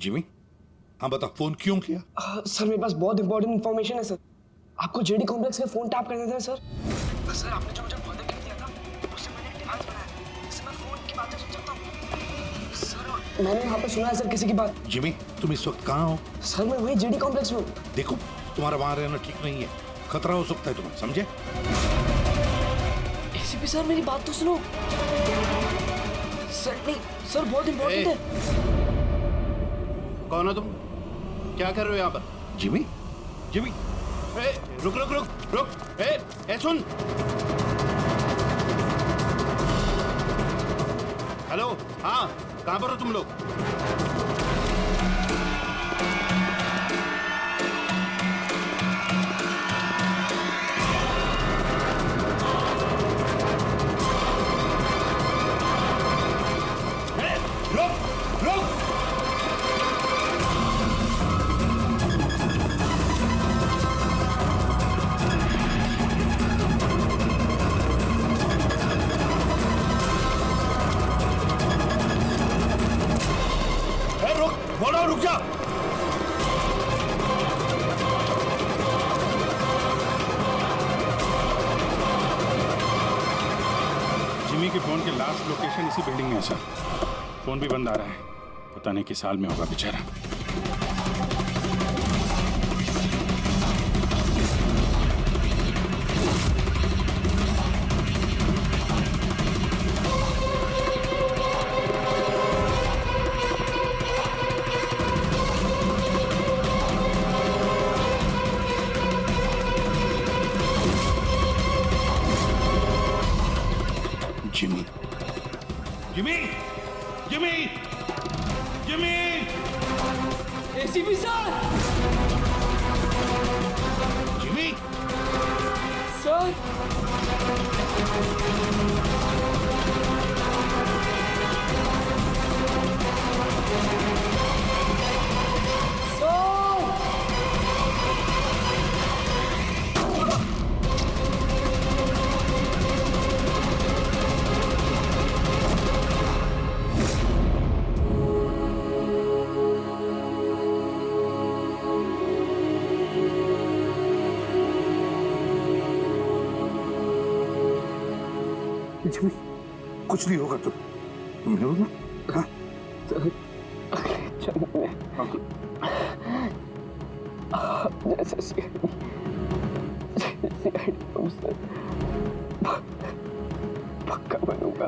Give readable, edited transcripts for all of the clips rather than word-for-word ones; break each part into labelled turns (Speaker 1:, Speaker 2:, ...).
Speaker 1: Jimmy, हाँ बता, phone क्यों किया?
Speaker 2: सर मेरे पास बहुत इंपॉर्टेंट इन्फॉर्मेशन है सर। आपको जेडी कॉम्प्लेक्स के फोन टैप करने थे सर। सर आपने जो मुझे वादा कर दिया था उससे मैंने एक डिवाइस बनाया जिससे मैं फोन की बातें सुन सकता हूँ। सर मैंने यहाँ पे सुना है सर किसी की बात।
Speaker 1: जिमी, तुम इस वक्त कहाँ हो?
Speaker 2: सर मैं वही जेडी कॉम्प्लेक्स में हूँ।
Speaker 1: देखो, तुम्हारा वहां रहना ठीक नहीं है, खतरा हो सकता है तुम्हें, समझे?
Speaker 2: एसीपी सर मेरी बात तो सुनो। सर नहीं सर, बहुत इंपॉर्टेंट है।
Speaker 3: कौन हो तुम? क्या कर रहे हो यहाँ पर?
Speaker 1: जिमी, जिमी,
Speaker 3: रुक रुक रुक रुक, ए सुन। हेलो, हाँ कहाँ पर हो तुम लोग?
Speaker 1: बोलो, रुक जा।
Speaker 4: जिमी के फोन के लास्ट लोकेशन इसी बिल्डिंग में है सर। फोन भी बंद आ रहा है, पता नहीं किस साल में होगा बेचारा।
Speaker 1: Jimmy, Jimmy, Jimmy, Jimmy,
Speaker 2: ACP sir.
Speaker 1: Jimmy,
Speaker 2: sir
Speaker 1: Jimmy, कुछ नहीं होगा तुम हो ना? हाँ?
Speaker 2: जैसे सीआईडी तुमसे पक्का बनूंगा।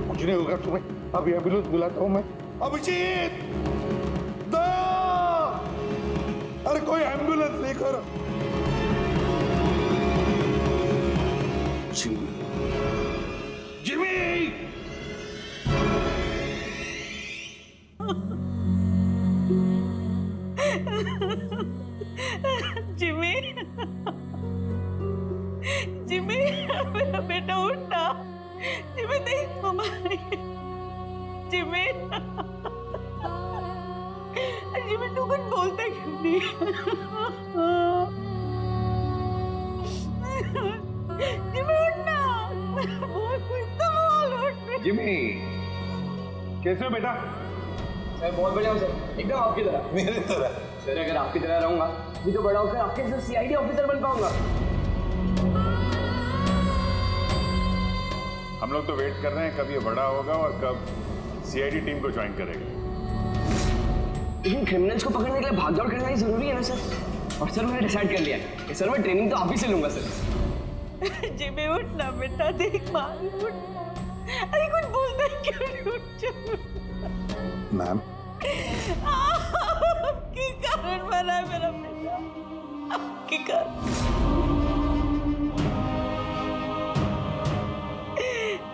Speaker 1: कुछ नहीं होगा तुम्हें, अभी एम्बुलेंस बुलाता हूँ मैं। अभिजीत, दो! अरे कोई एम्बुलेंस लेकर। Jimmy, Jimmy!
Speaker 5: जिमी, जिमी, मेरा बेटा उठना। जिमी देख मम्मा, जिमी, जिमी तू कुछ बोलता क्यों नहीं? जिमी उठना, बोल कुछ तो बोल उठ।
Speaker 1: जिमी, कैसे हो बेटा?
Speaker 2: मैं बहुत बढ़िया हूँ सर, एकदम आपकी तरह।
Speaker 1: मेरे तरह?
Speaker 2: सर अगर आपकी तरह रहूंगा भी तो बड़ा होकर आपके जैसे सीआईडी ऑफिसर बन पाऊंगा।
Speaker 4: हम लोग तो वेट कर रहे हैं कब ये बड़ा होगा और कब सीआईडी टीम को ज्वाइन करेगा।
Speaker 2: लेकिन क्रिमिनल्स को पकड़ने के लिए भागदौड़ करना ही जरूरी है ना सर। और सर मैंने डिसाइड कर लिया है कि सर मैं ट्रेनिंग तो आप ही से लूंगा सर।
Speaker 5: जिमी उठना बेटा, देख माँ उठ। अरे कुछ बोलता क्यों नहीं? उठ जा।
Speaker 1: मैम,
Speaker 5: आपके कारण मरा है मेरा बेटा, आपके कारण।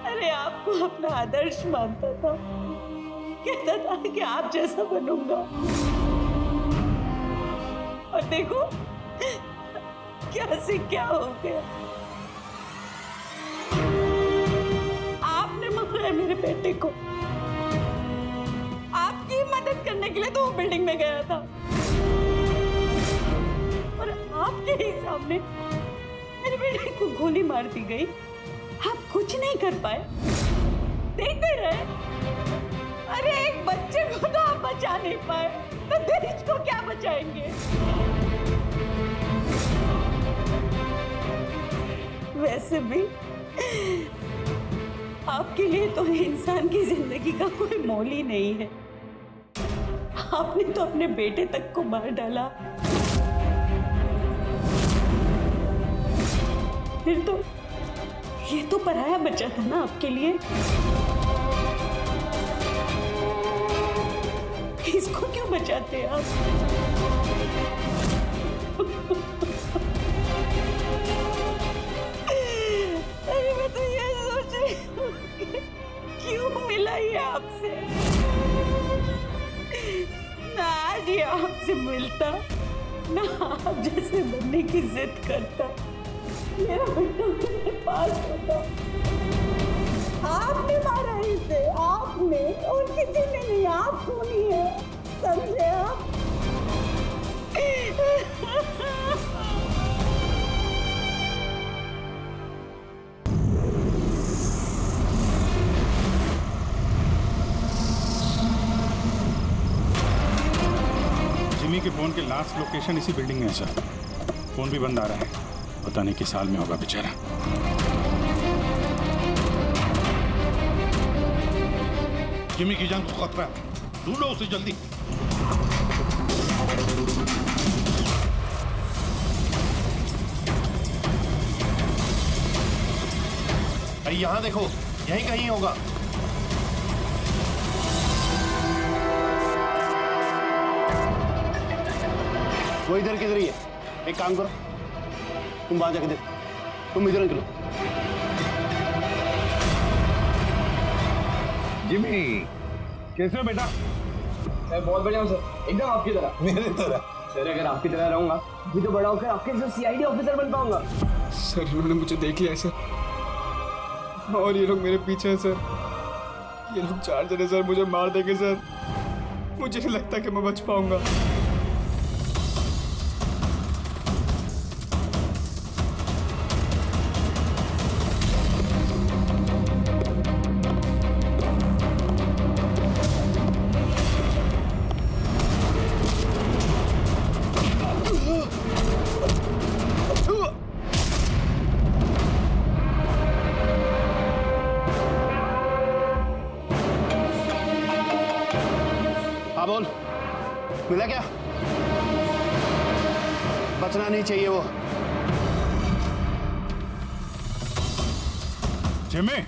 Speaker 5: अरे आपको अपना आदर्श मानता था, कहता था कि आप जैसा बनूंगा, और देखो क्या से क्या हो गया। आपने मारा मेरे बेटे को। आपकी मदद करने के लिए तो वो बिल्डिंग में गया था, और आपके ही सामने मेरे बेटे को गोली मार दी गई। आप कुछ नहीं कर पाए, देखते रहे। अरे एक बच्चे को तो आप बचा नहीं पाए तो देश को क्या बचाएंगे? वैसे भी आपके लिए तो इंसान की जिंदगी का कोई मोल ही नहीं है। आपने तो अपने बेटे तक को मार डाला। फिर तो ये तो पराया बच्चा था ना आपके लिए। इसको क्यों बचाते आप? अरे मैं तो ये सोच रही हूँ कि क्यों मिला ये आपसे? ना आज ये आपसे मिलता, ना आप जैसे बनने की जिद करता, मेरा बेटा मेरे पास होता। आपने मारा इसे, आपने, और किसी ने नहीं, आप खूनी है, समझे आप?
Speaker 4: जिमी के फोन के लास्ट लोकेशन इसी बिल्डिंग में है सर। फोन भी बंद आ रहा है, पता नहीं किस साल में होगा बेचारा।
Speaker 1: जिमी की जान को खतरा है, ढूंढो उसे जल्दी।
Speaker 3: अरे यहाँ देखो, यहीं कहीं होगा।
Speaker 6: वो इधर किधर ही है। एक काम करो, तुम वहां जाके देखो, तुम इधर निकलो।
Speaker 1: जिमी कैसे हो बेटा?
Speaker 2: सर बहुत बढ़िया हूँ सर, एकदम आपकी तरह।
Speaker 1: मेरी तरह?
Speaker 2: सर अगर आपकी तरह रहूंगा भी तो बड़ा होकर आपके जैसे सीआईडी ऑफिसर बन पाऊंगा।
Speaker 7: सर इन्होंने मुझे देख लिया है सर, और ये लोग मेरे पीछे हैं सर। ये लोग 4 जने सर मुझे मार देंगे सर। मुझे नहीं लगता कि मैं बच पाऊंगा।
Speaker 6: हाँ बोल, मिला क्या? बचना नहीं चाहिए वो।
Speaker 4: Jimmy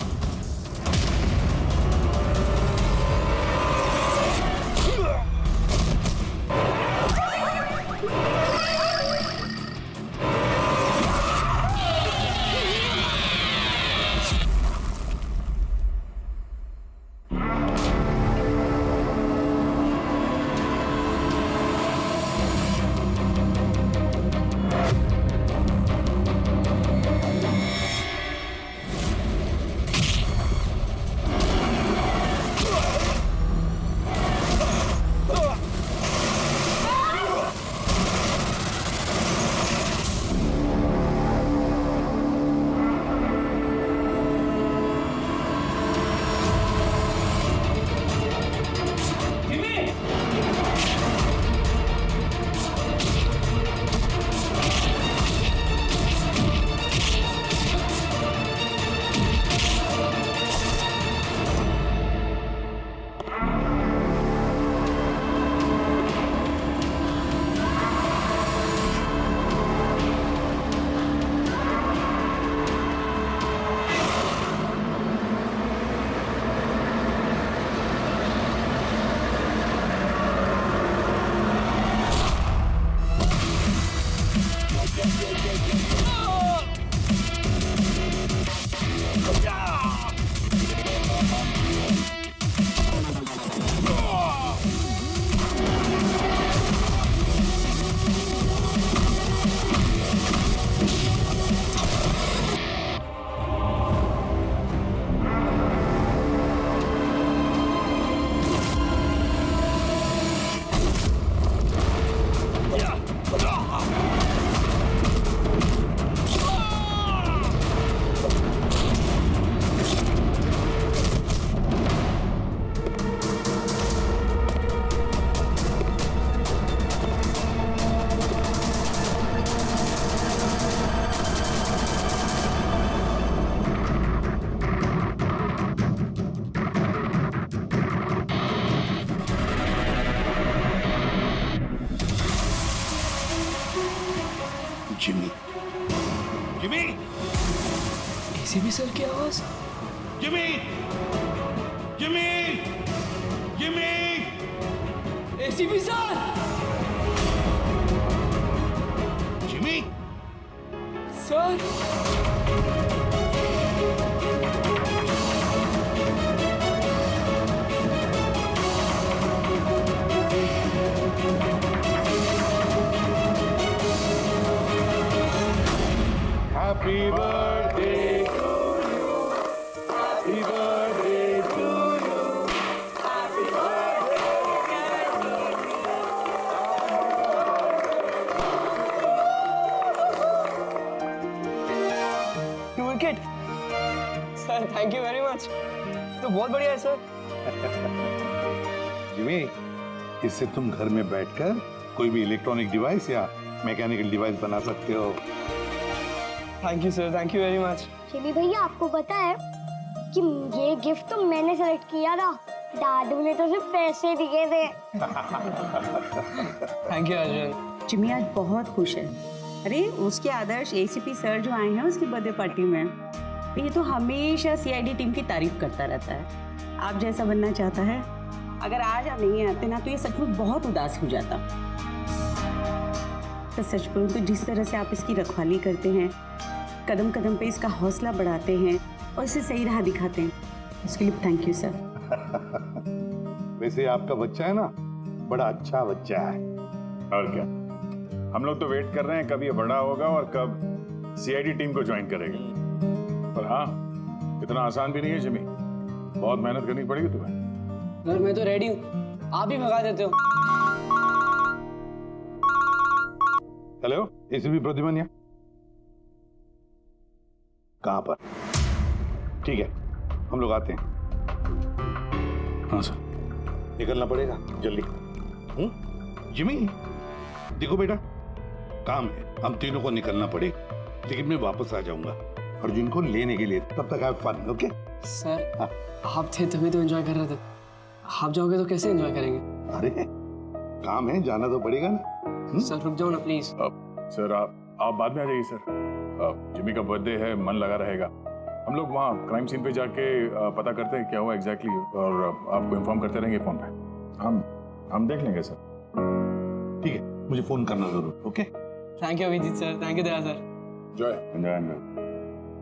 Speaker 1: Jimmy. Jimmy,
Speaker 2: ACP sir की आवाज।
Speaker 1: Jimmy, Jimmy, Jimmy.
Speaker 2: ACP sir.
Speaker 1: Jimmy,
Speaker 2: sir.
Speaker 1: Happy birthday to you. Happy birthday to you. Happy
Speaker 2: to wicket. Sir thank you very much. तो बहुत बढ़िया है सर।
Speaker 1: जिमी, इससे तुम घर में बैठकर कोई भी इलेक्ट्रॉनिक डिवाइस या मैकेनिकल डिवाइस बना सकते हो।
Speaker 2: Thank you sir, thank you very much.
Speaker 8: Chimi भैया आपको पता है कि ये गिफ्ट तो मैंने सेलेक्ट किया था, दादू ने तो सिर्फ पैसे दिए थे।
Speaker 2: Thank you Arjun.
Speaker 5: चिमी आज बहुत खुश है। अरे उसके आदर्श एसीपी सर जो आए हैं उसकी बर्थडे पार्टी में, तो ये तो हमेशा सीआईडी टीम की तारीफ करता रहता है। आप जैसा बनना चाहता है, अगर आज आप नहीं आते ना तो ये सच में बहुत उदास हो जाता। तो सच बोलूं तो जिस तरह से आप इसकी रखवाली करते हैं, कदम कदम पे इसका हौसला बढ़ाते हैं और इसे सही राह दिखाते हैं, उसके लिए थैंक यू सर।
Speaker 1: वैसे आपका बच्चा है ना, बड़ा अच्छा बच्चा है।
Speaker 4: और क्या, हम लोग तो वेट कर रहे हैं कब ये बड़ा होगा और कब सीआईडी टीम को ज्वाइन करेगा। पर हाँ, इतना आसान भी नहीं है जिमी, बहुत मेहनत करनी पड़ेगी तुम्हें।
Speaker 2: सर मैं तो रेडी हूँ, आप ही भगा देते हो।
Speaker 1: हेलो, एसीपी प्रतिमन्या कहाँ पर? ठीक है, हम लोग आते हैं।
Speaker 4: हाँ सर।
Speaker 1: निकलना पड़ेगा जल्दी। जिमी, देखो बेटा, काम है, हम तीनों को निकलना पड़ेगा, लेकिन मैं वापस आ जाऊंगा अर्जुन को लेने के लिए। तब तक आप फन। ओके
Speaker 2: सर
Speaker 1: हाँ।
Speaker 2: आप थे तभी तो एंजॉय कर रहे थे, आप जाओगे तो कैसे एंजॉय करेंगे?
Speaker 1: अरे काम है, जाना तो पड़ेगा ना।
Speaker 2: सर रुक जाओ ना प्लीज।
Speaker 4: सर आप बाद में आ जाइए सर। जिमी का बर्थडे है, मन लगा रहेगा। हम लोग वहाँ क्राइम सीन पे जाके पता करते हैं क्या हुआ एग्जैक्टली, और आपको इन्फॉर्म करते रहेंगे फोन पे। हम देख लेंगे सर।
Speaker 1: ठीक है, मुझे फोन करना जरूर। Okay,
Speaker 2: thank you Abhijeet sir, thank you Daya sir.
Speaker 4: Enjoy.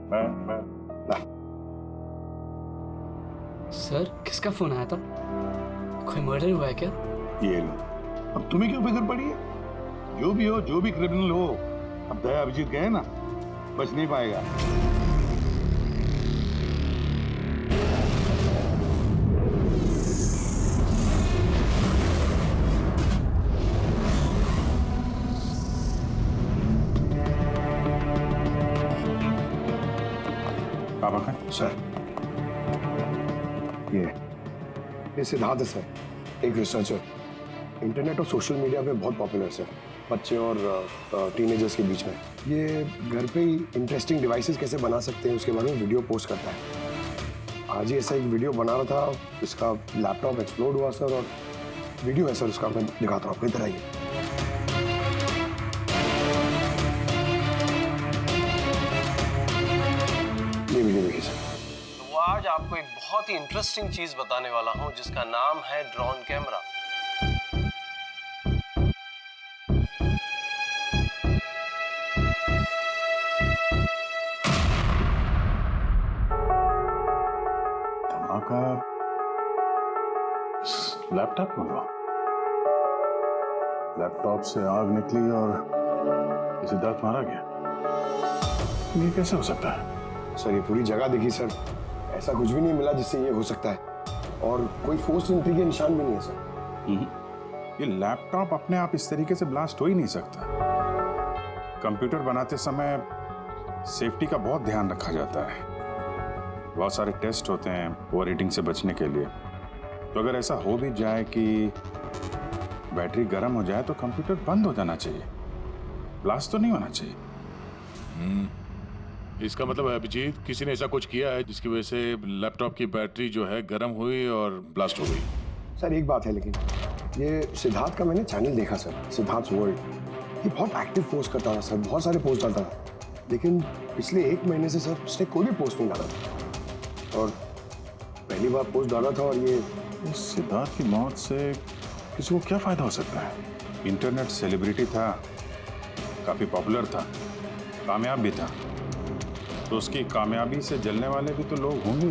Speaker 4: Bye.
Speaker 2: Sir किसका फोन आया था? कोई मर्डर हुआ है क्या?
Speaker 1: ये लो, अब तुम्हें क्यों फिक्र पड़ी है? जो भी हो, जो भी क्रिमिनल हो, अब दया अभिजीत गए ना, बच नहीं पाएगा।
Speaker 9: सर ये सिद्धार्थ है सर, एक रिसर्चर, इंटरनेट और सोशल मीडिया पे बहुत पॉपुलर सर, बच्चे और टीनेजर्स के बीच में। ये घर पे ही इंटरेस्टिंग डिवाइसेस कैसे बना सकते हैं उसके बारे में वीडियो पोस्ट करता है। आज ही ऐसा एक वीडियो बना रहा था, इसका लैपटॉप एक्सप्लोड हुआ सर, और वीडियो है सर उसका, मैं दिखाता हूँ आपको। इधर आइए। ये वीडियो देखिए सर।
Speaker 10: तो आज आपको एक बहुत ही इंटरेस्टिंग चीज बताने वाला हूं जिसका नाम है ड्रोन कैमरा।
Speaker 4: धमाका लैपटॉप में हुआ। लैपटॉप से आग निकली और सिद्धार्थ मारा गया। ये कैसे हो सकता है?
Speaker 9: सर ये पूरी जगह देखी सर, ऐसा कुछ भी नहीं मिला जिससे ये हो सकता है, और कोई फोर्स एंट्री के निशान भी नहीं है सर।
Speaker 4: ये लैपटॉप अपने आप इस तरीके से ब्लास्ट हो ही नहीं सकता। कंप्यूटर बनाते समय सेफ्टी का बहुत ध्यान रखा जाता है, बहुत सारे टेस्ट होते हैं ओवर हीटिंग से बचने के लिए। तो अगर ऐसा हो भी जाए कि बैटरी गर्म हो जाए तो कंप्यूटर बंद हो जाना चाहिए, ब्लास्ट तो नहीं होना चाहिए।
Speaker 3: इसका मतलब है अभिजीत, किसी ने ऐसा कुछ किया है जिसकी वजह से लैपटॉप की बैटरी जो है गर्म हुई और ब्लास्ट हो गई।
Speaker 9: सर एक बात है, लेकिन ये सिद्धार्थ का मैंने चैनल देखा सर, सिद्धार्थ वर्ल्ड, ये बहुत एक्टिव पोस्ट करता था सर, बहुत सारे पोस्ट डालता था, लेकिन पिछले 1 महीने से सर उसने कोई भी पोस्ट नहीं डाला था। और पहली बार पोस्ट डाला था। और ये
Speaker 4: सिद्धार्थ की मौत से किसी को क्या फायदा हो सकता है? इंटरनेट सेलिब्रिटी था, काफी पॉपुलर था, कामयाब भी था, तो उसकी कामयाबी से जलने वाले भी तो लोग होंगे।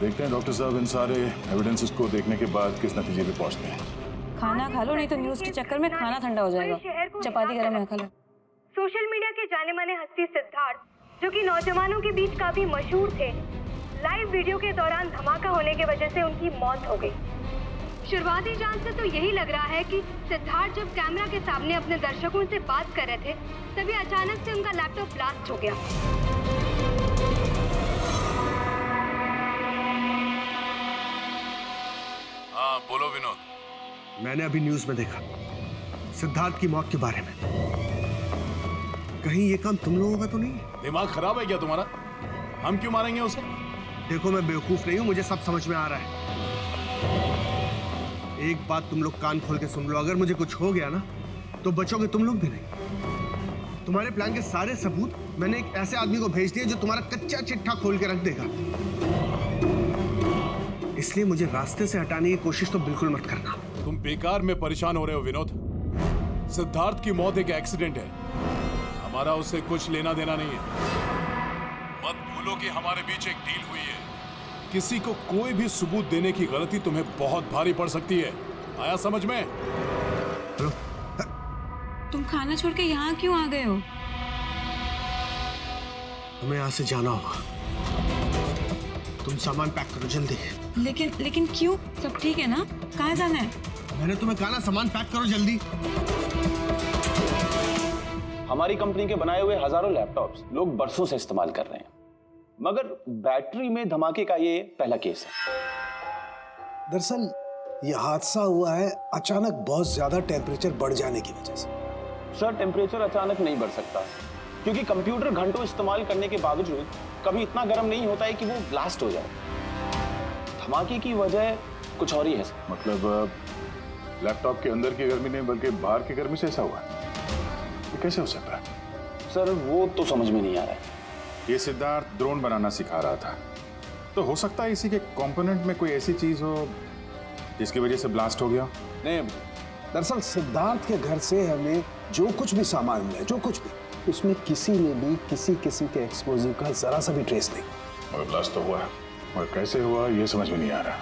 Speaker 3: देखते हैं डॉक्टर साहब इन सारे एविडेंसेस को देखने के बाद किस नतीजे पे पहुंचते हैं।
Speaker 11: खाना खा लो, नहीं तो न्यूज के चक्कर में खाना ठंडा हो जाएगा। चपाती गरम है, खा लो।
Speaker 12: सोशल मीडिया के जाने माने हस्ती सिद्धार्थ, जो कि नौजवानों के बीच काफी मशहूर थे, लाइव वीडियो के दौरान धमाका होने की वजह से उनकी मौत हो गई। शुरुआती जांच से तो यही लग रहा है कि सिद्धार्थ जब कैमरा के सामने अपने दर्शकों से बात कर रहे थे, तभी अचानक से उनका लैपटॉप ब्लास्ट हो गया।
Speaker 3: हाँ बोलो विनोद।
Speaker 13: मैंने अभी न्यूज में देखा सिद्धार्थ की मौत के बारे में। कहीं ये काम तुम लोगों का तो नहीं है?
Speaker 3: दिमाग खराब है क्या तुम्हारा? हम क्यों मारेंगे उसे?
Speaker 13: देखो मैं बेवकूफ नहीं हूं, मुझे सब समझ में आ रहा है। एक बात तुम लोग कान खोल के सुन लो, अगर मुझे कुछ हो गया ना तो बचोगे तुम लोग भी नहीं। तुम्हारे प्लान के सारे सबूत मैंने एक ऐसे आदमी को भेज दिए जो तुम्हारा कच्चा चिट्ठा खोल के रख देगा। इसलिए मुझे रास्ते से हटाने की कोशिश तो बिल्कुल मत करना।
Speaker 3: तुम बेकार में परेशान हो रहे हो विनोद। सिद्धार्थ की मौत एक एक्सीडेंट है, हमारा उससे कुछ लेना देना नहीं है। मत भूलो कि हमारे बीच एक डील हुई है। किसी को कोई भी सबूत देने की गलती तुम्हें बहुत भारी पड़ सकती है। आया समझ में?
Speaker 11: तुम खाना छोड़ के यहाँ क्यों आ गए हो?
Speaker 13: हमें यहाँ से जाना होगा। तुम सामान पैक करो जल्दी।
Speaker 11: लेकिन क्यों? सब ठीक है ना? कहाँ जाना है?
Speaker 13: मैंने तुम्हें कहा ना, सामान पैक करो जल्दी।
Speaker 6: हमारी कंपनी के बनाए हुए हजारों लैपटॉप्स लोग बरसों से इस्तेमाल कर रहे हैं, मगर बैटरी में धमाके का ये पहला केस है।
Speaker 14: दरअसल ये हादसा हुआ है अचानक बहुत ज्यादा टेम्परेचर बढ़ जाने की वजह से।
Speaker 6: सर टेम्परेचर अचानक नहीं बढ़ सकता, क्योंकि कंप्यूटर घंटों इस्तेमाल करने के बावजूद कभी इतना गर्म नहीं होता है कि वो ब्लास्ट हो जाए। धमाके की वजह कुछ और ही है।
Speaker 3: मतलब लैपटॉप के अंदर की गर्मी नहीं बल्कि बाहर की गर्मी से ऐसा हुआ? ये कैसे हो सकता है?
Speaker 6: सर वो तो समझ में नहीं आ रहा है।
Speaker 4: ये सिद्धार्थ ड्रोन बनाना सिखा रहा था, तो हो सकता है इसी के कंपोनेंट में कोई ऐसी चीज हो जिसकी वजह से ब्लास्ट हो गया।
Speaker 6: नहीं,
Speaker 14: दरअसल सिद्धार्थ के घर से हमें जो कुछ भी सामान मिला, जो कुछ भी, उसमें किसी ने भी किसी किस्म के एक्सप्लोजिव का जरा सा भी ट्रेस नहीं।
Speaker 3: और ब्लास्ट तो हुआ है, और कैसे हुआ ये समझ में नहीं आ रहा।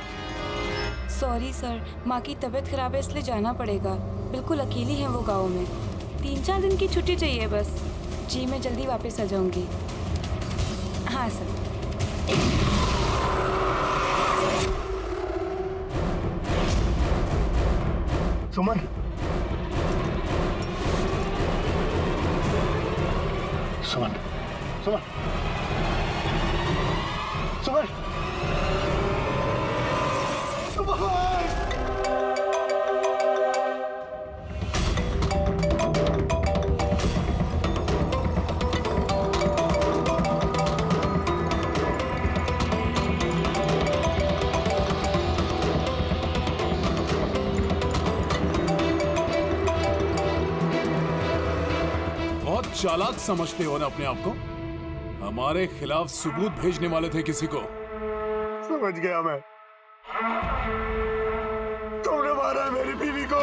Speaker 11: सॉरी सर, माँ की तबीयत खराब है इसलिए जाना पड़ेगा। बिल्कुल अकेली है वो गाँव में। 3-4 दिन की छुट्टी चाहिए बस। जी मैं जल्दी वापस आ जाऊंगी। हाँ सर।
Speaker 13: सुमन,
Speaker 6: सुमन, सुमन, सुमन,
Speaker 3: चालाक समझते हो ना अपने आप को? हमारे खिलाफ सबूत भेजने वाले थे किसी को।
Speaker 13: समझ गया मैं। तुमने मारा है मेरी बीवी को।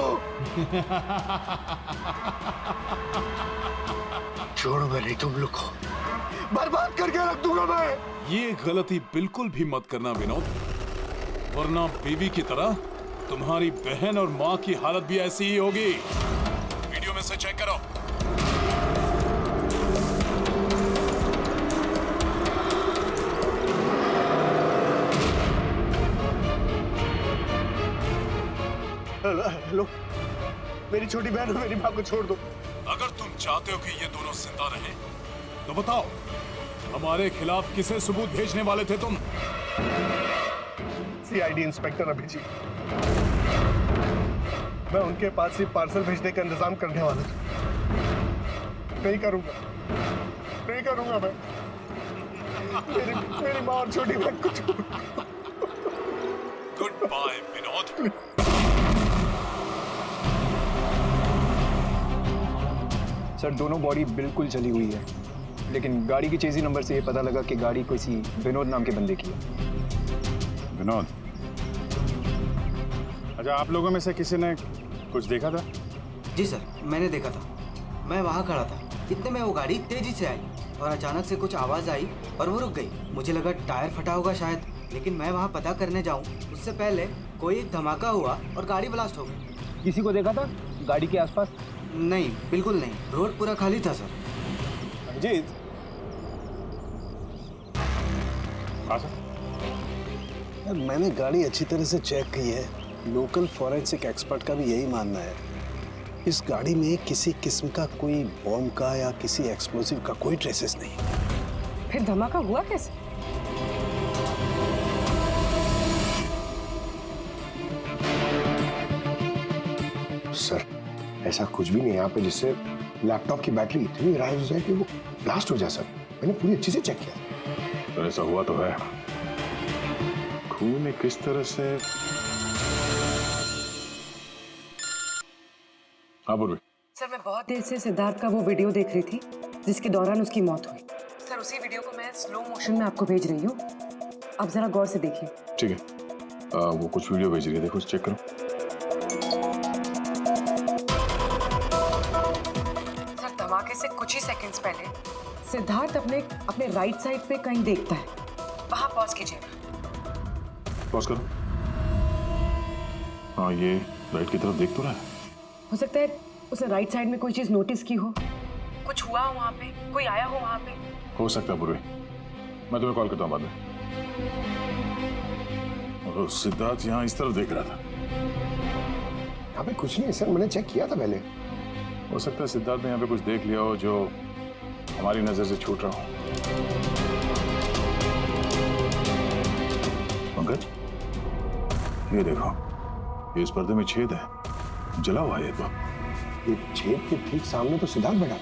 Speaker 13: छोड़ूंगा नहीं तुम लोग को, बर्बाद करके रख दूंगा मैं।
Speaker 3: ये गलती बिल्कुल भी मत करना विनोद, वरना बीवी की तरह तुम्हारी बहन और माँ की हालत भी ऐसी ही होगी। वीडियो में से चेक करो।
Speaker 13: हेलो, मेरी छोटी बहन और मेरी माँ को छोड़ दो।
Speaker 3: अगर तुम चाहते हो कि ये दोनों जिंदा रहें, तो बताओ हमारे खिलाफ किसे सबूत भेजने वाले थे तुम?
Speaker 13: CID inspector Abhijeet. मैं उनके पास ही पार्सल भेजने का इंतजाम करने वाला था। नहीं करूंगा मैं। मेरी माँ और छोटी बहन को छोड़।
Speaker 3: Good bye Vinod.
Speaker 7: सर दोनों बॉडी बिल्कुल जली हुई है, लेकिन गाड़ी की चेजी नंबर से ये पता लगा कि गाड़ी किसी विनोद नाम के बंदे की है।
Speaker 4: विनोद, अच्छा आप लोगों में से किसी ने कुछ देखा था?
Speaker 15: जी सर, मैंने देखा था। मैं वहाँ खड़ा था, इतने में वो गाड़ी तेजी से आई और अचानक से कुछ आवाज़ आई और वो रुक गई। मुझे लगा टायर फटा होगा शायद, लेकिन मैं वहाँ पता करने जाऊँ उससे पहले कोई एक धमाका हुआ और गाड़ी ब्लास्ट हो गई।
Speaker 6: किसी को देखा था गाड़ी के आसपास?
Speaker 15: नहीं, बिल्कुल नहीं, रोड पूरा खाली था सर।
Speaker 7: अजीत,
Speaker 4: हाँ सर।
Speaker 14: यार मैंने गाड़ी अच्छी तरह से चेक की है, लोकल फॉरेंसिक एक्सपर्ट का भी यही मानना है। इस गाड़ी में किसी किस्म का कोई बॉम्ब का या किसी एक्सप्लोसिव का कोई ट्रेसेस नहीं।
Speaker 16: फिर धमाका हुआ कैसे?
Speaker 9: सर ऐसा कुछ भी नहीं है यहाँ पे जिससे लैपटॉप की बैटरी इतनी राइज हो जाए कि वो ब्लास्ट हो जाए। सर मैंने पूरी अच्छी से चेक किया।
Speaker 4: तो ऐसा हुआ तो है। खून ने किस तरह से? हाँ बोल।
Speaker 16: सर मैं बहुत देर से सिद्धार्थ का वो वीडियो देख रही थी जिसके दौरान उसकी मौत हुई। सर उसी वीडियो को मैं स्लो मोशन में आपको भेज रही हूँ, आप जरा गौर से देखिए।
Speaker 4: ठीक है, वो कुछ वीडियो भेज रही है, देखो चेक करो।
Speaker 16: सर धमाके से कुछ ही सेकंड्स पहले सिद्धार्थ अपने राइट साइड पे कहीं देखता है, वहां पॉज कीजिएगा।
Speaker 4: पॉज करो। हाँ ये राइट की तरफ देख तो रहा है।
Speaker 16: हो सकता है उसने राइट साइड में कोई चीज नोटिस की हो, कुछ हुआ हो वहां पे, कोई आया हो वहां पे।
Speaker 4: हो सकता है पूर्वी, मैं तुम्हें कॉल करता हूँ बाद में। और सिद्धार्थ यहाँ इस तरफ देख रहा था।
Speaker 9: यहाँ पे कुछ नहीं है सर, मैंने चेक किया था पहले।
Speaker 4: हो सकता है सिद्धार्थ ने यहाँ पे कुछ देख लिया हो जो हमारी नजर से छूट रहा हो। पंकज ये देखो, ये इस पर्दे में छेद है, जला हुआ है ये। तो
Speaker 9: ये छेद के ठीक सामने तो सिद्धार्थ बैठा।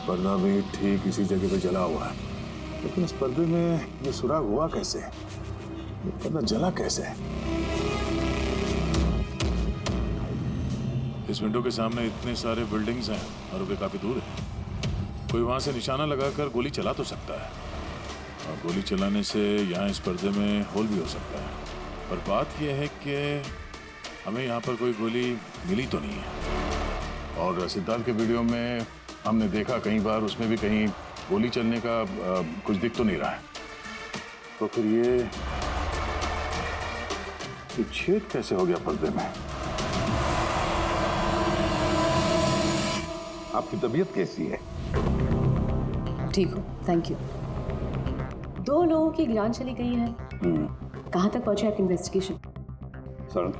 Speaker 4: पर्दा भी ठीक इसी जगह पे जला हुआ है, लेकिन इस पर्दे में ये सुराग हुआ कैसे? ये पर्दा जला कैसे? इस विंडो के सामने इतने सारे बिल्डिंग्स हैं और वे काफी दूर है। कोई वहां से निशाना लगाकर गोली चला तो सकता है, और गोली चलाने से यहाँ इस पर्दे में होल भी हो सकता है। पर बात यह है कि हमें यहाँ पर कोई गोली मिली तो नहीं है। और सिद्धार्थ के वीडियो में हमने देखा कई बार, उसमें भी कहीं गोली चलने का कुछ दिख तो नहीं रहा है। तो फिर ये छेद कैसे हो गया पर्दे में?
Speaker 1: आपकी तबीयत कैसी है?
Speaker 17: ठीक हो, थैंक यू। 2 लोगों की जान चली गई है। कहाँ तक पहुंचे आपकी इन्वेस्टिगेशन?
Speaker 14: सर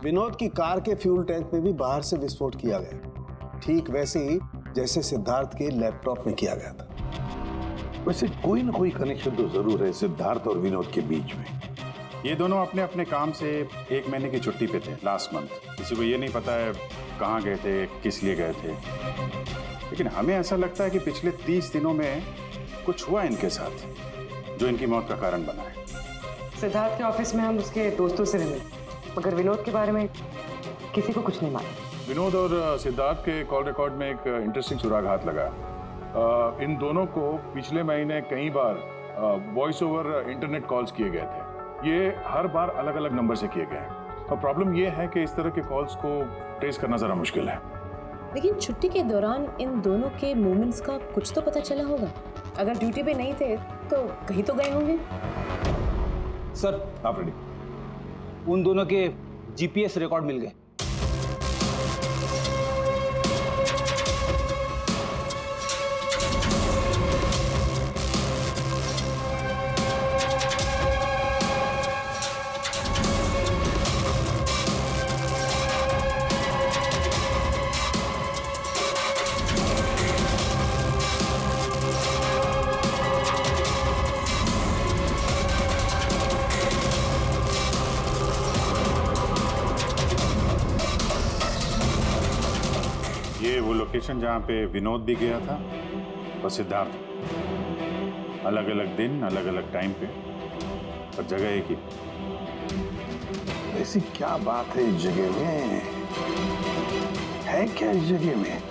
Speaker 14: विनोद की कार के फ्यूल टैंक में भी बाहर से विस्फोट किया गया, ठीक वैसे ही जैसे सिद्धार्थ के लैपटॉप में किया गया था।
Speaker 1: वैसे कोई ना कोई कनेक्शन तो जरूर है सिद्धार्थ और विनोद के बीच में।
Speaker 4: ये दोनों अपने अपने काम से 1 महीने की छुट्टी पे थे लास्ट मंथ। किसी को ये नहीं पता है कहाँ गए थे, किस लिए गए थे, लेकिन हमें ऐसा लगता है कि पिछले 30 दिनों में कुछ हुआ इनके साथ जो इनकी मौत का कारण बना है।
Speaker 16: सिद्धार्थ के ऑफिस में हम उसके दोस्तों से मिले, मगर विनोद के बारे में किसी को कुछ नहीं मालूम।
Speaker 4: विनोद और सिद्धार्थ के कॉल रिकॉर्ड में एक इंटरेस्टिंग सुराग हाथ लगा। इन दोनों को पिछले महीने कई बार वॉइस ओवर इंटरनेट कॉल्स किए गए थे। ये हर बार अलग अलग नंबर से किए गए हैं, और प्रॉब्लम ये है कि इस तरह के कॉल्स को ट्रेस करना जरा मुश्किल है।
Speaker 17: लेकिन छुट्टी के दौरान इन दोनों के मूवमेंट्स का कुछ तो पता चला होगा। अगर ड्यूटी पे नहीं थे तो कहीं तो गए होंगे।
Speaker 6: सर
Speaker 4: आप रेडी?
Speaker 6: उन दोनों के जीपीएस रिकॉर्ड मिल गए।
Speaker 4: ये वो लोकेशन जहाँ पे विनोद भी गया था और सिद्धार्थ। अलग अलग दिन, अलग अलग टाइम पे, और जगह एक ही।
Speaker 9: ऐसी क्या बात है इस जगह में? है
Speaker 1: है क्या इस जगह में?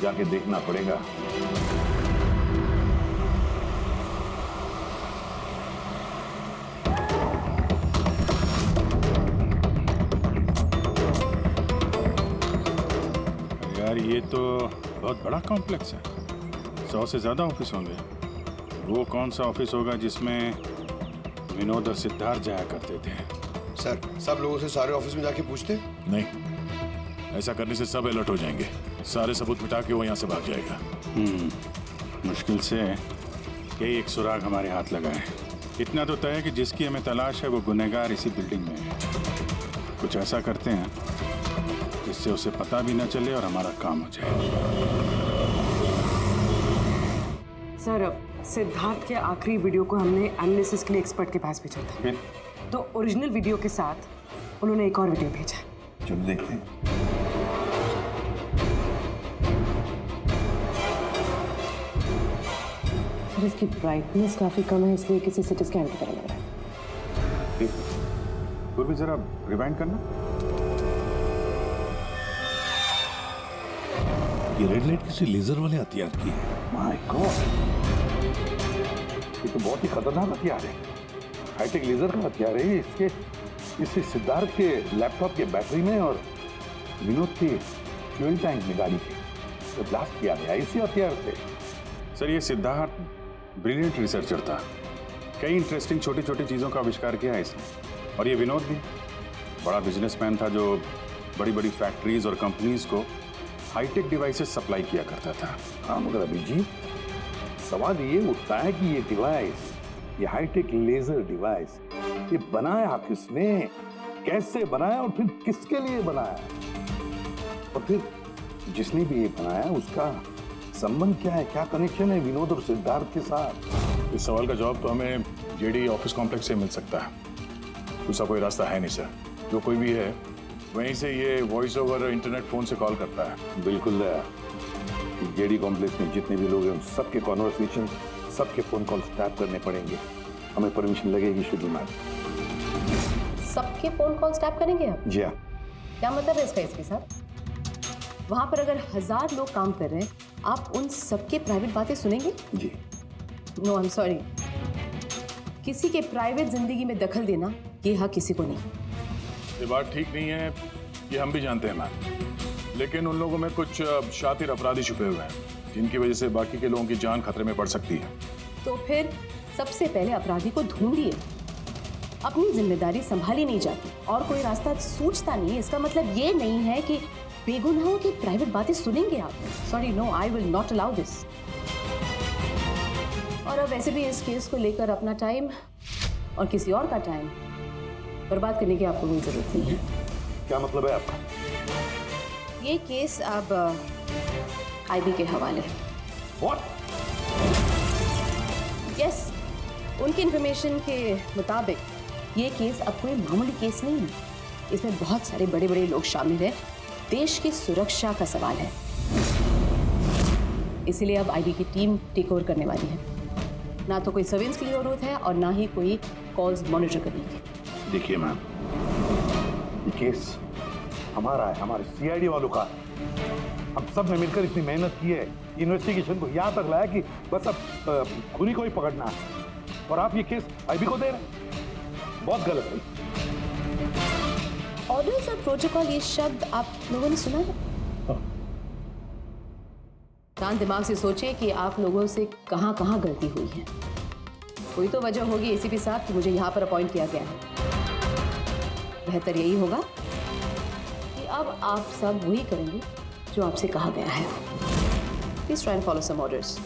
Speaker 1: जाके देखना पड़ेगा।
Speaker 4: यार ये तो बहुत बड़ा कॉम्प्लेक्स है, 100 से ज्यादा ऑफिस होंगे। वो कौन सा ऑफिस होगा जिसमें विनोद और सिद्धार्थ जाया करते थे?
Speaker 9: सर, सब लोगों से सारे ऑफिस में जाके पूछते?
Speaker 3: नहीं, ऐसा करने से सब अलर्ट हो जाएंगे। सारे सबूत मिटा के वो यहाँ से भाग जाएगा।
Speaker 4: मुश्किल से कई एक सुराग हमारे हाथ लगा है। इतना तो तय है कि जिसकी हमें तलाश है वो गुनहगार इसी बिल्डिंग में है। कुछ ऐसा करते हैं जिससे उसे पता भी न चले और हमारा काम हो जाए।
Speaker 16: सर, सिद्धार्थ के आखिरी वीडियो को हमने एनालिसिस के लिए एक्सपर्ट के पास भेजा था। तो ओरिजिनल वीडियो के साथ उन्होंने एक और वीडियो भेजा।
Speaker 1: चलो देखते हैं।
Speaker 16: सर, इसकी ब्राइटनेस काफी कम है, इसलिए किसी सिटी स्कैन की तरह लग रहा है।
Speaker 4: पूर्वी जरा रिवाइंड करना।
Speaker 1: ये रेड लाइट किसी लेजर वाले हथियार की है। माय गॉड, ये तो बहुत ही खतरनाक हथियार है। हाईटेक लेजर का हथियार है। इससे सिद्धार्थ के लैपटॉप के बैटरी में और विनोद के फ्यूल टैंक में गाड़ी के तो ब्लास्ट किया गया इसी हथियार से।
Speaker 4: सर, ये सिद्धार्थ ब्रिलियंट रिसर्चर था। कई इंटरेस्टिंग छोटी छोटी चीज़ों का आविष्कार किया है इसने। और ये विनोद भी बड़ा बिजनेसमैन था जो बड़ी बड़ी फैक्ट्रीज और कंपनीज को हाईटेक डिवाइसेस सप्लाई किया करता था।
Speaker 1: हाँ, मगर अभिजीत, सवाल ये उठता है कि ये डिवाइस, ये हाईटेक लेजर डिवाइस, ये बनाया किसने, कैसे बनाया और फिर किसके लिए बनाया, और फिर जिसने भी ये बनाया उसका संबंध क्या है, क्या कनेक्शन है विनोद और सिद्धार्थ के साथ?
Speaker 3: इस सवाल का जवाब तो हमें जेडी ऑफिस कॉम्प्लेक्स से मिल सकता है। दूसरा कोई रास्ता है नहीं सर। जो कोई भी है वहीं से ये वॉइस ओवर इंटरनेट फोन से कॉल करता है।
Speaker 1: बिल्कुल, जेडी कॉम्प्लेक्स में जितने भी लोग हैं उन सबके कॉन्वर्सेशन, सबके फोन कॉल टैप करने पड़ेंगे। हमें परमिशन लगेगी शुरू में।
Speaker 17: सबके फोन कॉल्स टैप करेंगे आप?
Speaker 1: जी हाँ।
Speaker 17: क्या मतलब है इसका इसके साथ? वहां पर अगर 1000 लोग काम कर रहे हैं, आप उन सबके प्राइवेट बातें सुनेंगे?
Speaker 1: जी।
Speaker 17: No, I am sorry. किसी के प्राइवेट जिंदगी में दखल देना ये हक किसी को नहीं।
Speaker 3: ये बात ठीक नहीं है, ये हम भी जानते हैं मैम, लेकिन उन लोगों में कुछ शातिर अपराधी छुपे हुए हैं जिनकी वजह से बाकी के लोगों की जान खतरे में पड़ सकती है।
Speaker 17: तो फिर सबसे पहले अपराधी को ढूंढिए। अपनी जिम्मेदारी संभाली नहीं जाती और कोई रास्ता सूझता नहीं है, इसका मतलब ये नहीं है कि बेगुनाहों की प्राइवेट बातें सुनेंगे आप। Sorry, no, I will not allow this. और अब वैसे भी इस केस को लेकर अपना टाइम और किसी और का टाइम बर्बाद करने की आपको कोई जरूरत नहीं है।
Speaker 1: क्या मतलब है आपका?
Speaker 17: ये केस अब आईबी के हवाले है।
Speaker 1: What?
Speaker 17: यस, उनकी इंफॉर्मेशन के मुताबिक ये केस अब कोई मामूली केस नहीं है। इसमें बहुत सारे बड़े बड़े लोग शामिल हैं। देश की सुरक्षा का सवाल है, इसलिए अब आईबी की टीम टेक ओवर करने वाली है। ना तो कोई सर्वेलेंस की जरूरत है और ना ही कोई कॉल्स मॉनिटर करने की।
Speaker 1: देखिए मैम, ये केस हमारा है, हमारे सीआईडी वालों का। हम सब ने मिलकर इतनी मेहनत की है, इन्वेस्टिगेशन को यहाँ तक लाया कि बस अब खूनी को ही पकड़ना है, और आप ये केस आईबी को दे रहे हैं। बहुत गलत है।
Speaker 17: ऑर्डर्स और प्रोटोकॉल, ये शब्द आप लोगों ने सुना है? शांत दिमाग से सोचिए कि आप लोगों से कहाँ कहाँ गलती हुई है। कोई तो वजह होगी एसीपी साहब कि मुझे यहाँ पर अपॉइंट किया गया है। बेहतर यही होगा कि अब आप सब वही करेंगे जो आपसे कहा गया है। Please try and follow some orders.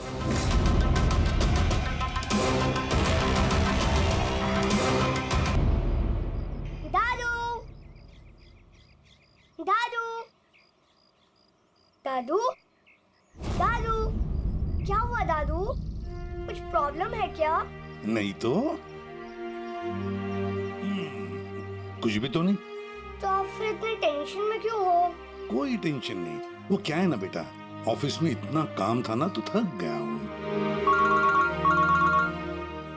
Speaker 8: दादू, दादू, क्या हुआ दादू? कुछ प्रॉब्लम है क्या?
Speaker 1: नहीं तो कुछ भी तो नहीं।
Speaker 8: तो आप फिर इतने टेंशन में क्यों हो?
Speaker 1: कोई टेंशन नहीं। वो क्या है ना बेटा, ऑफिस में इतना काम था ना तो थक गया हूँ।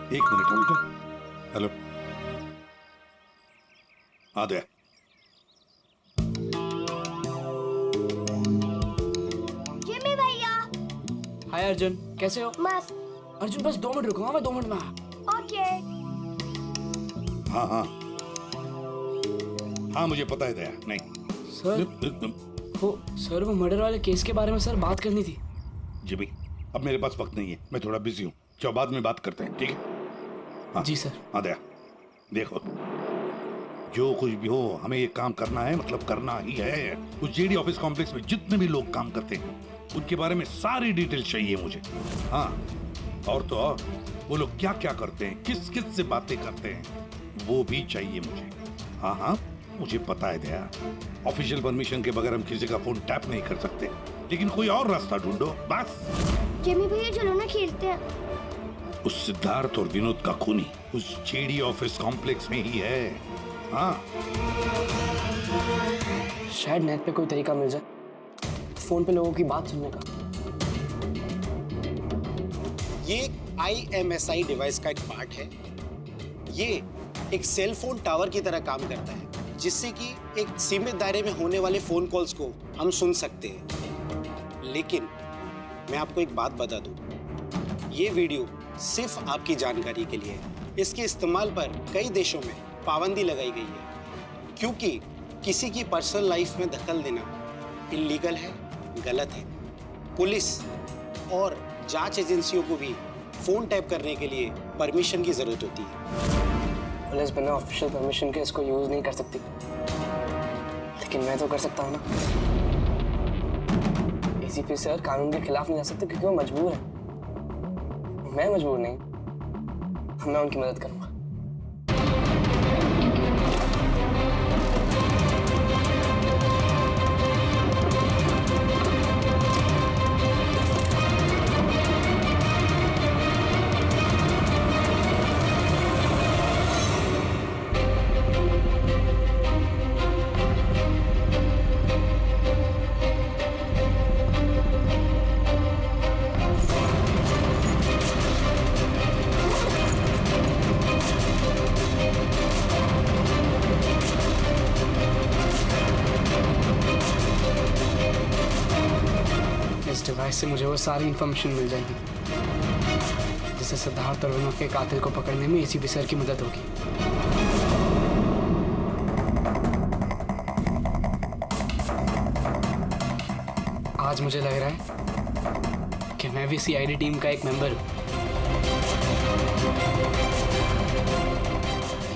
Speaker 1: एक मिनट रुको। हेलो, आदे
Speaker 2: हाय अर्जुन, कैसे हो?
Speaker 8: मस्त।
Speaker 2: अर्जुन बस 2 मिनट रुको, मैं 2 मिनट में
Speaker 8: ओके।
Speaker 1: हाँ हाँ हाँ, मुझे पता है दया। नहीं
Speaker 2: सर वो मर्डर वाले केस के बारे में सर बात करनी थी।
Speaker 1: जिमी, अब मेरे पास वक्त नहीं है, मैं थोड़ा बिजी हूँ। चलो बाद में बात करते हैं, ठीक है? हाँ
Speaker 2: जी सर।
Speaker 1: हाँ दया, देखो जो कुछ भी हो हमें ये काम करना है, मतलब करना ही है। उस जेडी ऑफिस कॉम्प्लेक्स में जितने भी लोग काम करते हैं उनके बारे में सारी डिटेल चाहिए मुझे। हाँ, और तो और वो लोग क्या क्या करते हैं, किस किस से बातें करते हैं, वो भी चाहिए मुझे। हाँ हाँ, मुझे पता है दया, ऑफिशियल परमिशन के बगैर हम किसी का फोन टैप नहीं कर सकते, लेकिन कोई और रास्ता ढूंढो बस।
Speaker 8: जिमी भैया चलो ना खेलते हैं।
Speaker 1: उस सिद्धार्थ और विनोद का खूनी उस जेडी ऑफिस कॉम्प्लेक्स में ही है। हाँ,
Speaker 2: शायद नेट पे कोई तरीका मिल जाए फोन पे लोगों की बात सुनने का।
Speaker 18: ये IMSI डिवाइस का एक पार्ट है। ये एक सेल फोन टावर की तरह काम करता है, जिससे कि एक सीमित दायरे में होने वाले फोन कॉल्स को हम सुन सकते हैं। लेकिन मैं आपको एक बात बता दूं, ये वीडियो सिर्फ आपकी जानकारी के लिए है। इसके इस्तेमाल पर कई देशों में पाबंदी लगाई गई है, क्योंकि किसी की पर्सनल लाइफ में दखल देना इल्लीगल है, गलत है। पुलिस और जांच एजेंसियों को भी फोन टैप करने के लिए परमिशन की जरूरत होती है।
Speaker 2: पुलिस बिना ऑफिशियल परमिशन के इसको यूज नहीं कर सकती, लेकिन मैं तो कर सकता हूँ ना। ACP सर कानून के खिलाफ नहीं जा सकते क्योंकि वो मजबूर है। मैं मजबूर नहीं, मैं उनकी मदद करूंगा। डिवाइस से मुझे वो सारी इंफॉर्मेशन मिल जाएगी जिससे सिद्धार्थ और विनोद के कातिल को पकड़ने में ACP सर की मदद होगी। आज मुझे लग रहा है कि मैं भी CID टीम का एक मेंबर हूँ।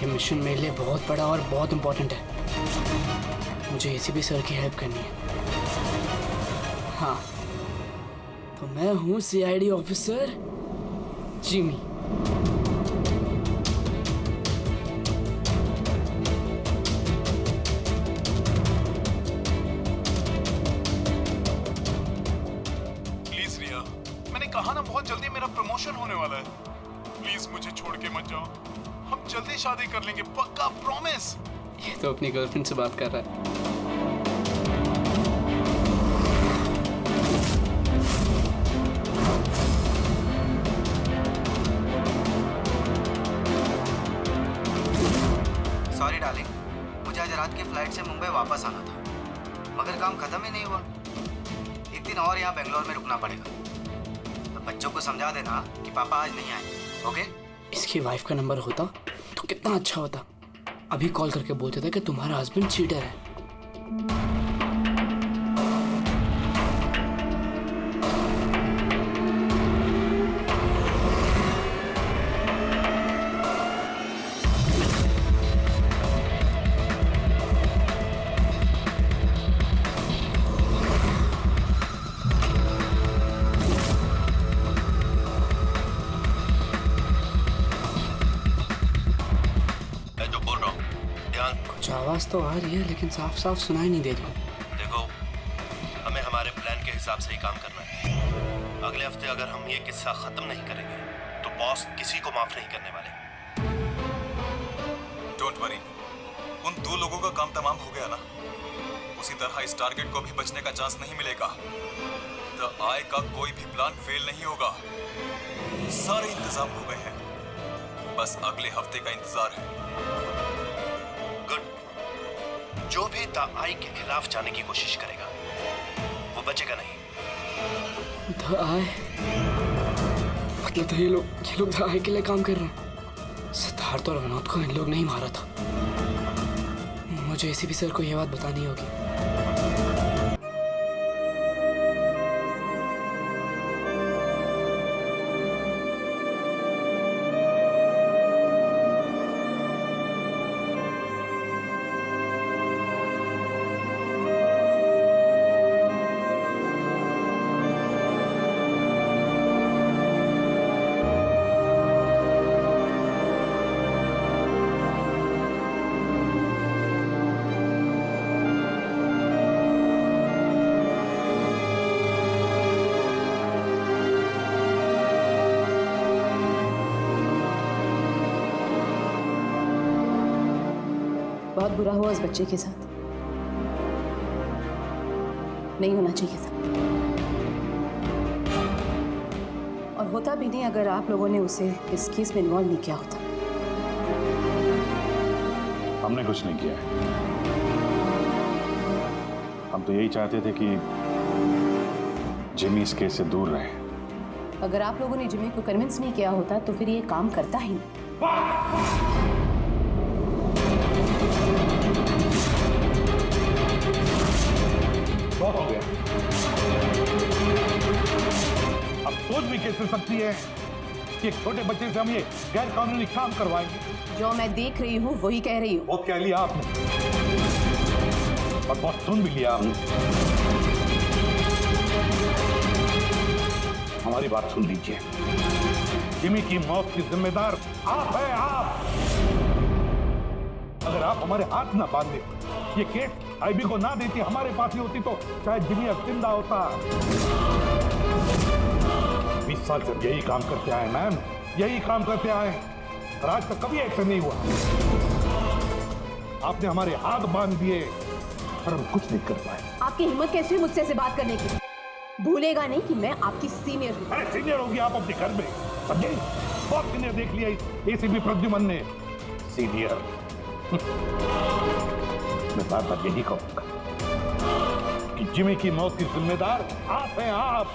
Speaker 2: ये मिशन मेरे लिए बहुत बड़ा और बहुत इंपॉर्टेंट है। मुझे ACP सर की हेल्प करनी है। हाँ, तो मैं हूँ CID ऑफिसर जिमी।
Speaker 3: प्लीज रिया, मैंने कहा ना बहुत जल्दी मेरा प्रमोशन होने वाला है। प्लीज मुझे छोड़ के मत जाओ, हम जल्दी शादी कर लेंगे, पक्का, प्रॉमिस।
Speaker 2: ये तो अपनी गर्लफ्रेंड से बात कर रहा है।
Speaker 15: सॉरी डार्लिंग, मुझे आज रात की फ्लाइट से मुंबई वापस आना था, मगर काम खत्म ही नहीं हुआ। एक दिन और यहाँ बेंगलोर में रुकना पड़ेगा। तो बच्चों को समझा देना कि पापा आज नहीं आए, ओके?
Speaker 2: इसकी वाइफ का नंबर होता तो कितना अच्छा होता। अभी कॉल करके बोल देता कि तुम्हारा हस्बैंड चीटर है। आवाज तो आ रही है लेकिन साफ साफ सुनाई नहीं दे रही।
Speaker 10: देखो, हमें हमारे प्लान के हिसाब से ही काम करना है। अगले हफ्ते अगर हम ये किस्सा खत्म नहीं करेंगे तो बॉस किसी को माफ नहीं करने वाले।
Speaker 19: डोंट वरी, उन 2 लोगों का काम तमाम हो गया ना। उसी तरह इस टारगेट को भी बचने का चांस नहीं मिलेगा। द आई का कोई भी प्लान फेल नहीं होगा। सारे इंतजाम हो गए हैं, बस अगले हफ्ते का इंतजार है।
Speaker 10: जो भी द आई के खिलाफ जाने की कोशिश करेगा वो बचेगा नहीं।
Speaker 2: आए मतलब तो ये लोग आए के लिए काम कर रहे हैं। सिद्धार्थ और विनोद को इन लोग नहीं मारा था। मुझे एसीपी सर को ये बात बतानी होगी।
Speaker 17: बहुत बुरा हुआ उस बच्चे के साथ, नहीं होना चाहिए था। और होता भी नहीं अगर आप लोगों ने उसे इस केस में इन्वॉल्व नहीं किया होता।
Speaker 4: हमने कुछ नहीं किया है। हम तो यही चाहते थे कि जिमी इस केस से दूर रहे।
Speaker 17: अगर आप लोगों ने जिमी को कन्विंस नहीं किया होता तो फिर ये काम करता ही नहीं।
Speaker 1: बहुत हो गया। अब सोच भी कैसे सकती है कि एक छोटे बच्चे से हम ये गैर कानूनी काम करवाएंगे।
Speaker 17: जो मैं देख रही हूँ वही कह रही हूँ।
Speaker 1: बहुत कह लिया आपने और बहुत सुन भी लिया आपने। हमारी बात सुन लीजिए। जिमी की मौत की जिम्मेदार आप है, आप। अगर आप हमारे हाथ ना बांधे, ये केस आईबी को ना देती, हमारे पास ही होती, तो शायद जिमी अब जिंदा होता। 20 साल से यही काम करते आए मैम, यही काम करते आए और आज तक कभी एक्शन नहीं हुआ। आपने हमारे हाथ बांध दिए और हम कुछ नहीं कर पाए।
Speaker 17: आपकी हिम्मत कैसे हुई मुझसे ऐसे बात करने की? भूलेगा नहीं कि मैं आपकी सीनियर हूँ।
Speaker 1: अरे सीनियर होगी आप अपने घर में, समझे? बहुत सीनियर देख लिया एसीपी प्रद्युमन ने। सीनियर मैं बार बार यही कहूंगा कि जिमी की मौत की जिम्मेदार आप हैं, आप।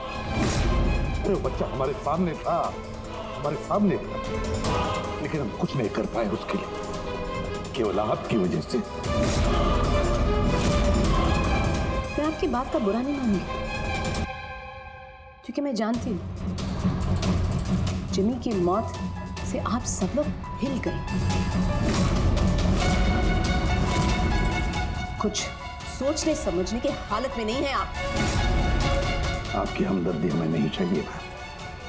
Speaker 1: अरे बच्चा हमारे सामने था, हमारे सामने था, लेकिन हम कुछ नहीं कर पाए उसके लिए, केवल आपकी वजह से।
Speaker 17: मैं आपकी बात का बुरा नहीं मानूंगी, क्योंकि मैं जानती हूँ जिमी की मौत से आप सब लोग हिल गए। कुछ सोचने समझने की हालत में नहीं है आप।
Speaker 1: आपकी हमदर्दी हमें नहीं चाहिए,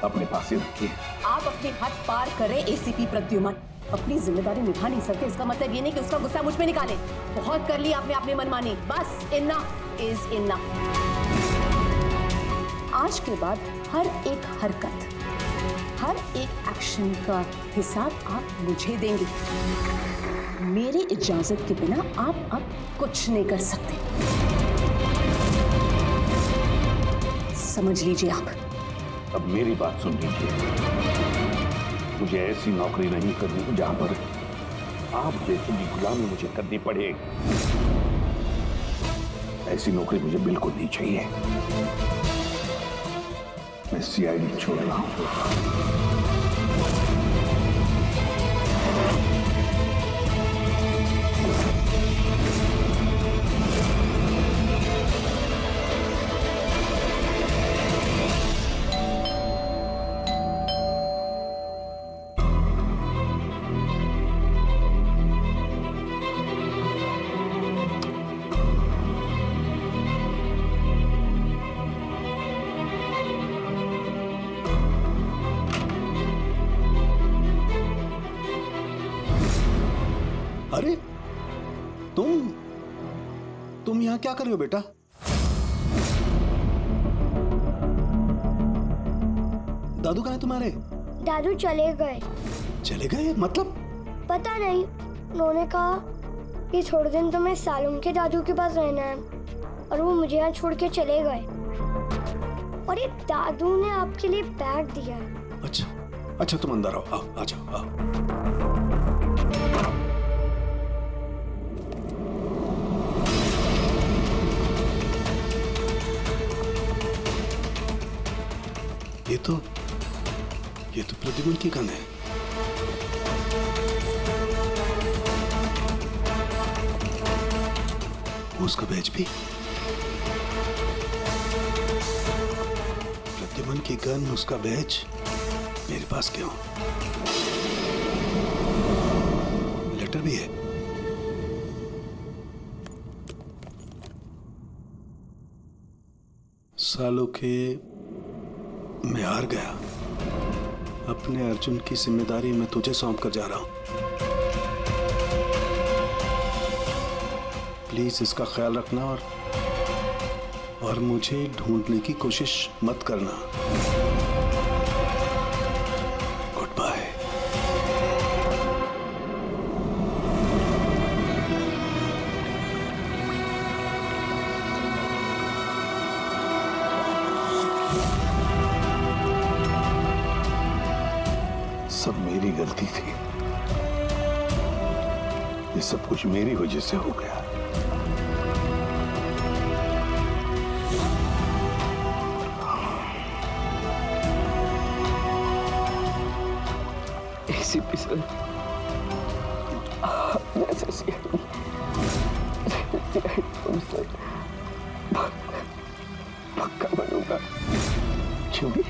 Speaker 1: अपने पास ही रखिए।
Speaker 17: आप अपनी हद पार करें एसीपी प्रद्युमन। अपनी जिम्मेदारी निभा नहीं सकते, इसका मतलब ये नहीं कि उसका गुस्सा मुझ पे निकालें। बहुत कर लिया आपने अपनी मनमानी, बस इनफ इज इनफ। आज के बाद हर एक हरकत, हर एक एक्शन का हिसाब आप मुझे देंगे। मेरी इजाजत के बिना आप अब कुछ नहीं कर सकते, समझ लीजिए आप।
Speaker 1: अब मेरी बात सुन लीजिए। मुझे ऐसी नौकरी नहीं करनी जहां पर आप जैसी की गुलामी मुझे करनी पड़े। ऐसी नौकरी मुझे बिल्कुल नहीं चाहिए। मैं सीआईडी छोड़ रहा हूं।
Speaker 14: अरे तुम यहाँ क्या कर रहे हो बेटा? दादू कहाँ है तुम्हारे?
Speaker 8: दादू चले गए।
Speaker 14: चले गए मतलब?
Speaker 8: पता नहीं, उन्होंने कहा कि थोड़े दिन तो मैं सालुम के दादू के पास रहना है और वो मुझे यहाँ छोड़ के चले गए। और ये दादू ने आपके लिए बैग दिया है।
Speaker 14: अच्छा तुम अंदर आओ, आ जाओ आओ। तो प्रद्युमन की गन है। उसका बैच भी। प्रद्युमन की गन, उसका बैच मेरे पास क्यों? लेटर भी है। सालों के मैं हार गया। अपने अर्जुन की जिम्मेदारी मैं तुझे सौंप कर जा रहा हूं। प्लीज इसका ख्याल रखना और मुझे ढूंढने की कोशिश मत करना। Good bye.
Speaker 1: सब मेरी गलती थी। ये सब कुछ मेरी वजह से हो गया।
Speaker 2: एसीपी सर, आपने ऐसे सर पक्का बनूंगा। क्यों भी